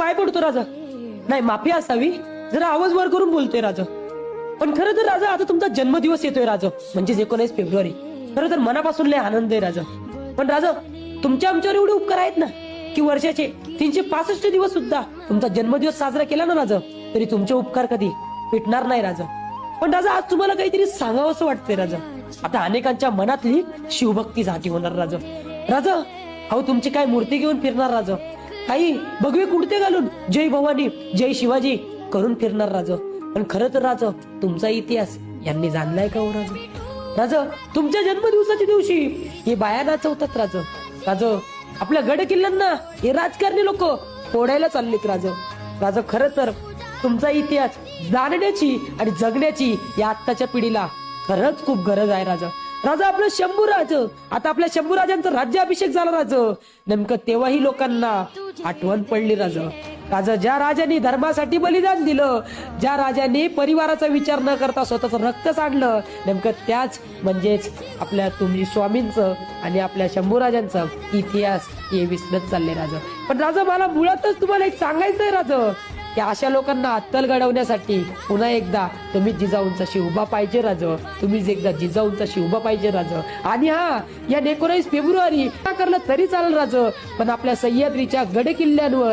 पाय पडतो राजा. नाही, माफी असावी, जरा आवाज वर करून बोलतोय राजा. पण खरं तर राजा आता तुमचा जन्मदिवस येतोय राजा, म्हणजे 19 फेब्रुवारी. खरं तर मनापासून लय आनंद आहे राजा. पण राजा, तुमच्या आमच्यावर एवढे उपकार आहेत ना की वर्षाचे 365 दिवस सुद्धा तुमचा जन्मदिवस साजरा केला ना राजा, तरी तुमचे उपकार कधी मिटणार नाही राजा. पण राजा, आज तुम्हाला काहीतरी सांगावं असं वाटतंय राजा. आता अनेकांच्या मनातली शिवभक्ती जागी होणार राजा. राजा, अहो तुमची काय मूर्ती घेऊन फिरणार राजा, काही भगवे कुडते घालून जय भवानी जय शिवाजी करून फिरणार राजा. पण खरं तर राजा, तुमचा इतिहास यांनी जाणलाय का हो राजा? राजा, तुमच्या जन्मदिवसाच्या दिवशी हे बाया नाचवतात राजा. राजा, आपल्या गड किल्ल्यांना हे राजकारणी लोक फोडायला चाललेत राजा. राजा, खरं तर तुमचा इतिहास जाणण्याची आणि जगण्याची या आत्ताच्या पिढीला खरंच खूप गरज आहे राजा. राजा, आपलं शंभूराज, आता आपल्या शंभूराजांचा राज्याभिषेक झाला राजा. नेमकं तेव्हाही लोकांना आठवण पडली राजा. राजा, ज्या राजांनी धर्मासाठी बलिदान दिलं, ज्या राजांनी परिवाराचा विचार न करता स्वतःचं रक्त सांडलं, नेमकं त्याच म्हणजेच आपल्या तुम्ही स्वामींचं आणि आपल्या शंभूराजांचा इतिहास हे विसरत चालले राजा. पण राजा, मला मुळातच तुम्हाला एक सांगायचंय राजा, की अशा लोकांना अत्तल घडवण्यासाठी पुन्हा एकदा तुम्ही जिजाऊंचा शिवबा पाहिजे राजा. तुम्हीच एकदा जिजाऊंचा शिवबा पाहिजे राजा. आणि हा, या 19 फेब्रुवारी करलं तरी चालेल राजा, पण आपल्या सह्याद्रीच्या गड किल्ल्यांवर